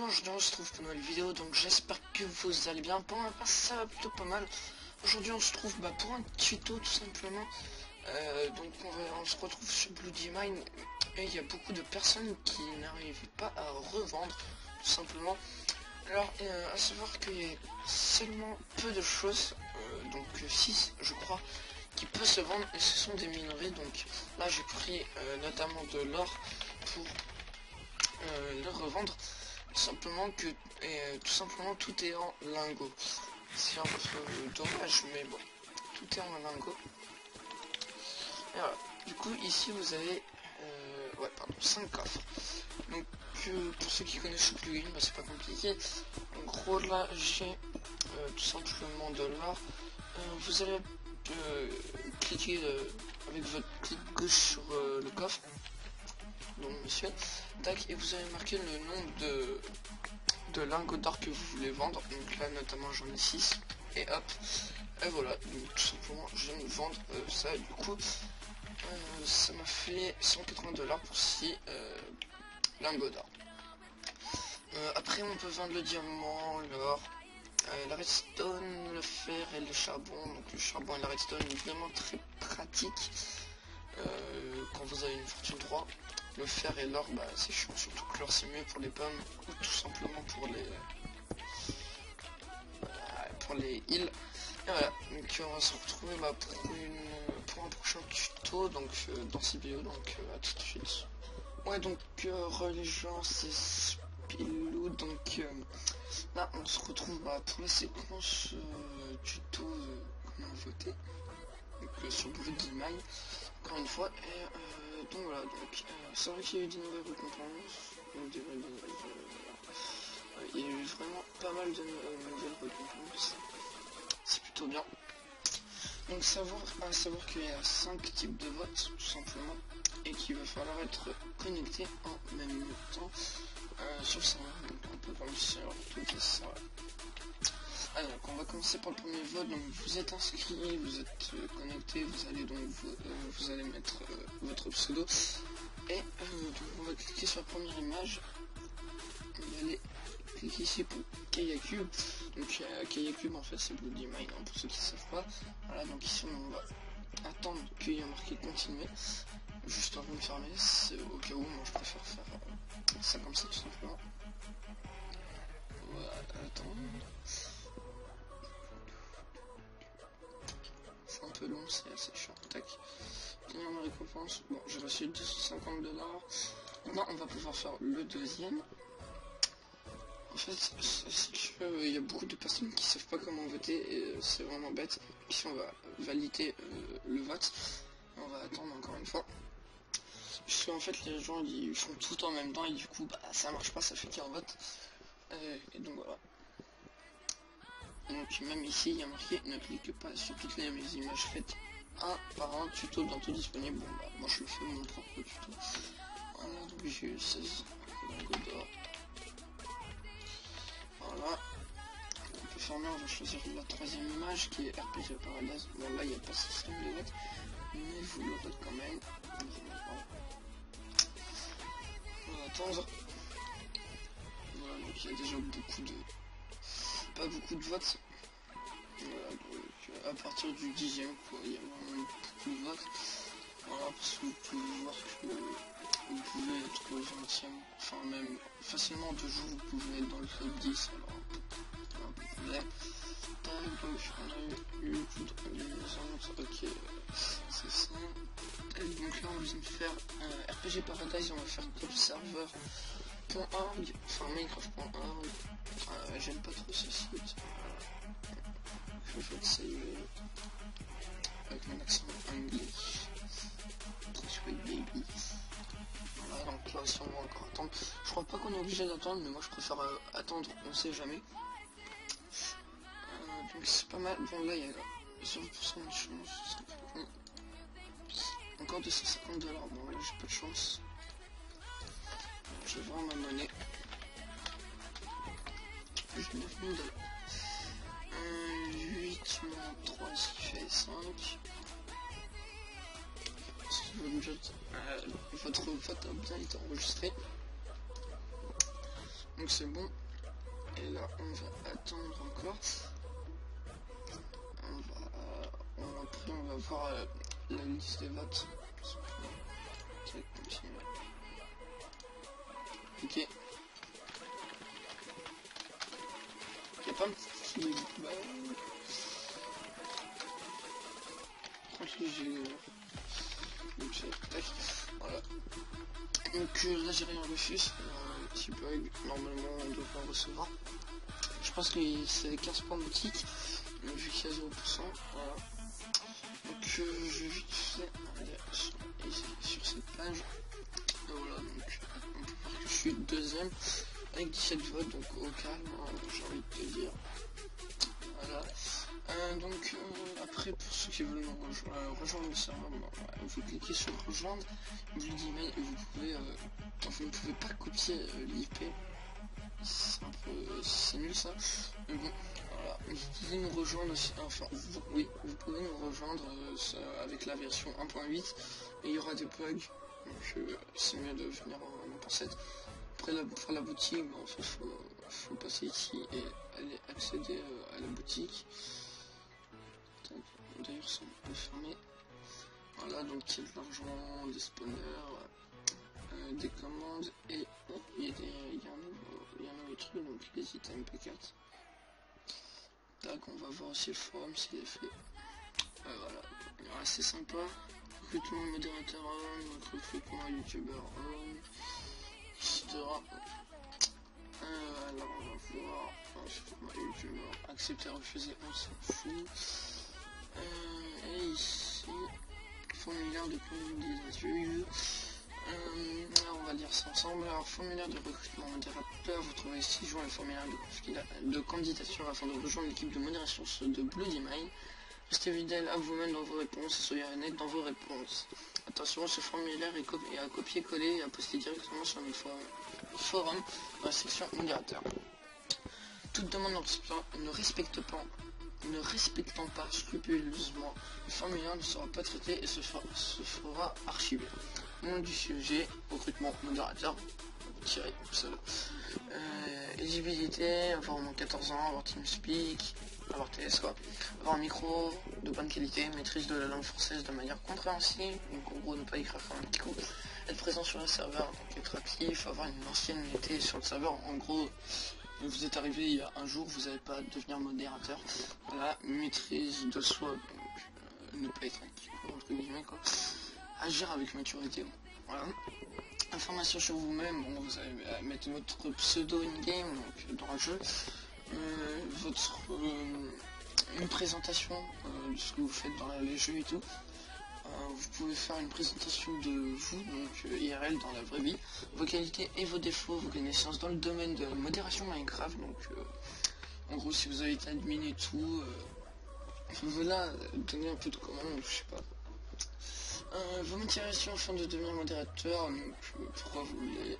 aujourd'hui on se retrouve pour une nouvelle vidéo, donc j'espère que vous allez bien. Pour ma part ça va plutôt pas mal. Aujourd'hui on se trouve pour un tuto tout simplement. Donc on se retrouve sur Bloody Mine et il y a beaucoup de personnes qui n'arrivent pas à revendre tout simplement. Alors à savoir qu'il y a seulement peu de choses, donc 6 je crois, qui peut se vendre et ce sont des minerais. Donc là j'ai pris notamment de l'or pour le revendre. Tout simplement tout est en lingot. C'est un peu dommage, mais bon, tout est en lingot. Et voilà. Du coup ici vous avez 5 coffres. Donc pour ceux qui connaissent le plugin, c'est pas compliqué. En gros là j'ai tout simplement de l'or. Vous allez cliquer avec votre clic gauche sur le coffre, donc monsieur, tac, et vous allez marquer le nombre de lingots d'or que vous voulez vendre. Donc là notamment j'en ai 6 et hop, et voilà. Donc tout simplement je viens de vendre ça. Du coup ça m'a fait 180 $ pour 6 lingots d'or. Après on peut vendre le diamant, l'or, la redstone, le fer et le charbon. Donc le charbon et la redstone est vraiment très pratique quand vous avez une fortune 3. Le fer et l'or, c'est chiant, surtout que l'or c'est mieux pour les pommes ou tout simplement pour les îles. Et voilà, donc on va se retrouver pour un prochain tuto, donc dans ces vidéos, donc à tout de suite. Ouais, donc les gens, c'est Spilou, donc là on se retrouve pour la séquence tuto comment voter, donc sur Bloody Mine encore une fois. Et donc voilà, donc c'est vrai qu'il y a eu des nouvelles récompenses, donc il y a eu vraiment pas mal de nouvelles récompenses, c'est plutôt bien. Donc à savoir qu'il y a 5 types de votes tout simplement, et qu'il va falloir être connecté en même temps sur le serveur. Donc on peut commencer sur tous les serveurs. Alors on va commencer par le premier vote. Donc vous êtes inscrit, vous êtes connecté, vous allez donc vous allez mettre votre pseudo, et donc on va cliquer sur la première image. On va aller cliquer ici pour Kayacube. Donc Kayacube en fait c'est Bloody Mine, hein, pour ceux qui ne savent pas. Voilà, donc ici on va attendre qu'il y ait marqué continuer juste avant de fermer, au cas où moi je préfère faire ça comme ça tout simplement. Voilà, attends, c'est un peu long, c'est assez chiant. Tac, dernière ma récompense. Bon, j'ai reçu 250 $. Maintenant on va pouvoir faire le deuxième. En fait, il y a beaucoup de personnes qui savent pas comment voter et c'est vraiment bête. Ici on va valider le vote. On va attendre encore une fois. Parce qu'en fait les gens ils font tout en même temps et du coup ça marche pas, ça fait qu'un vote. Et donc voilà. Donc même ici il y a marqué ne clique pas sur toutes les images faites un par un, tuto bientôt disponible. Bon moi je fais mon propre tuto. Voilà, donc j'ai eu 16 lingots d'or. Voilà, on peut fermer, on va choisir la troisième image qui est RPG Paradise. Bon là il n'y a pas ce système de vote, mais vous l'aurez quand même. On va attendre. Voilà, donc il y a déjà pas beaucoup de votes. Voilà, donc à partir du 10e quoi, il y a vraiment beaucoup de votes. Voilà, parce que vous pouvez voir que vous pouvez être au 20e, enfin même facilement 2 jours vous pouvez être dans le top 10, alors un peu de problème. Donc on a eu les maisons, ok, c'est ça. Et donc là on vient de faire RPG Paradise, on va faire top serveur.org, enfin Minecraft.org. J'aime pas trop ce site. Je vais essayer avec mon accent anglais. Sweet baby. Voilà, donc là aussi on va encore attendre. Je crois pas qu'on est obligé d'attendre, mais moi je préfère attendre, on sait jamais. Donc c'est pas mal. Bon là il y a 0% de chance. Encore 250 $. Bon là j'ai pas de chance. Je vais voir ma monnaie. Plus 9000 $. 8 moins 3 ce qui fait 5. Votre vote a bien été enregistré. Donc c'est bon. Et là on va attendre encore. Après on va voir la liste des votes. Ok. Il n'y a pas un petit... Tranquille, donc tac. Voilà. Donc là j'ai rien reçu. Un petit bug. Normalement on devrait recevoir. Je pense que c'est 15 points boutique. Vu qu'il y a 0%. Voilà. Donc je vais vite fait aller sur cette page. Et voilà, donc on peut voir que je suis deuxième avec 17 votes, donc au calme, hein, j'ai envie de te dire. Voilà. Donc après, pour ceux qui veulent nous rejoindre le serveur, vous cliquez sur rejoindre, vous lui dites, vous pouvez, vous ne pouvez pas copier l'IP. C'est nul ça, mais bon, voilà, vous pouvez nous rejoindre aussi, enfin, oui, vous pouvez nous rejoindre avec la version 1.8, et il y aura des bugs, donc c'est mieux de venir en 1.7. Après, pour la boutique, bon, il faut passer ici et aller accéder à la boutique. D'ailleurs, c'est un peu fermé. Voilà, donc il y a de l'argent, des spawners, des commandes, et il y a un nouveau truc, donc les items MP4. Tac, on va voir aussi le forum s'il est fait. Voilà, c'est sympa. Recrutement modérateur on, recrutement youtubeur on, etc. Alors on va voir recrutement youtubeur, accepter, refuser, on s'en fout. Et ici, formulaire de candidature. On va dire ça ensemble. Alors, formulaire de recrutement modérateur, vous trouvez 6 jours le formulaire de candidature afin de rejoindre l'équipe de modération de Bloody Mine. Restez fidèle à vous-même dans vos réponses et soyez honnête dans vos réponses. Attention, ce formulaire est à copier-coller et à poster directement sur le forum dans la section modérateur. Toute demande ne respectant pas scrupuleusement le formulaire ne sera pas traité et se fera archiver. Nom du sujet, recrutement modérateur, tiré seul. Éligibilité, avoir au moins 14 ans, avoir TeamSpeak, avoir TS quoi, avoir un micro de bonne qualité, maîtrise de la langue française de manière compréhensible, donc en gros ne pas écrire comme un petit coup, être présent sur le serveur, donc être actif, avoir une ancienneté sur le serveur, en gros vous êtes arrivé il y a un jour, vous n'allez pas devenir modérateur. Voilà, maîtrise de soi, donc ne pas être actif, entre guillemets quoi. Agir avec maturité, bon. Voilà. Information sur vous-même, bon, vous allez mettre votre pseudo in-game, donc dans le jeu. Une présentation de ce que vous faites dans les jeux et tout. Vous pouvez faire une présentation de vous, donc IRL dans la vraie vie, vos qualités et vos défauts, vos connaissances dans le domaine de la modération Minecraft, donc en gros si vous avez été admin et tout, voilà, donner un peu de commandes, je sais pas. Vos motivations afin de devenir modérateur, donc pourquoi vous voulez.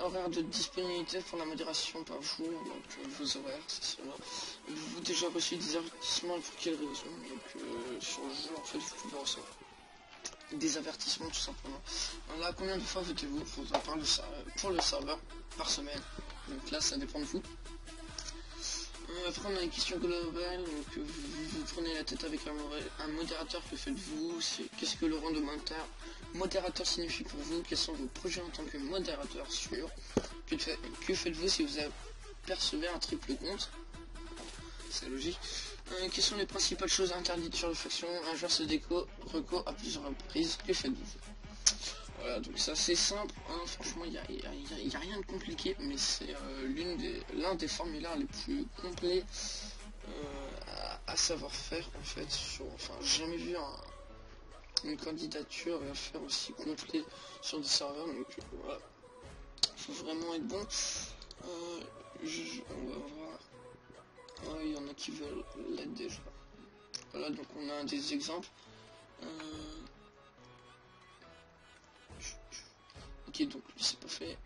Horaire de disponibilité pour la modération par jour, donc vos horaires, c'est cela. Vous avez déjà reçu des avertissements et pour quelle raison, donc sur le jeu en fait vous pouvez recevoir des avertissements tout simplement. Là combien de fois votez-vous pour le serveur par semaine, donc là ça dépend de vous. Après on a les questions globales, donc vous prenez la tête avec un modérateur, que faites-vous, qu'est-ce que le rang de modérateur signifie pour vous, quels sont vos projets en tant que modérateur sûr, que faites-vous si vous apercevez un triple compte, c'est logique. Quelles sont les principales choses interdites sur la faction, un joueur se reco à plusieurs reprises, que faites-vous. Voilà, donc c'est assez simple, hein, franchement il n'y a rien de compliqué, mais c'est l'un des formulaires les plus complets à savoir faire en fait. Enfin, j'ai jamais vu une candidature à faire aussi complet sur des serveurs, donc voilà, il faut vraiment être bon. On va voir, il y en a qui veulent l'être déjà. Voilà, donc on a des exemples. Ok, donc lui c'est pas fait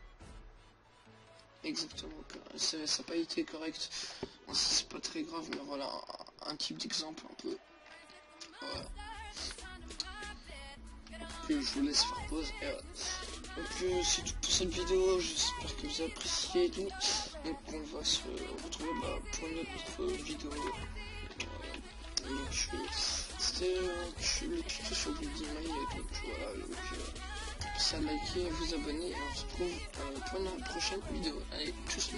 exactement, ça n'a pas été correct, c'est pas très grave, mais voilà un type d'exemple un peu. Voilà. Que je vous laisse faire pause et voilà. Donc c'est tout pour cette vidéo, j'espère que vous avez apprécié et tout. Donc on va se retrouver pour une autre vidéo. Donc c'était le tuto sur Goodimay, donc voilà, pensez à liker, à vous abonner et on se retrouve pour une prochaine vidéo. Allez, tchuss.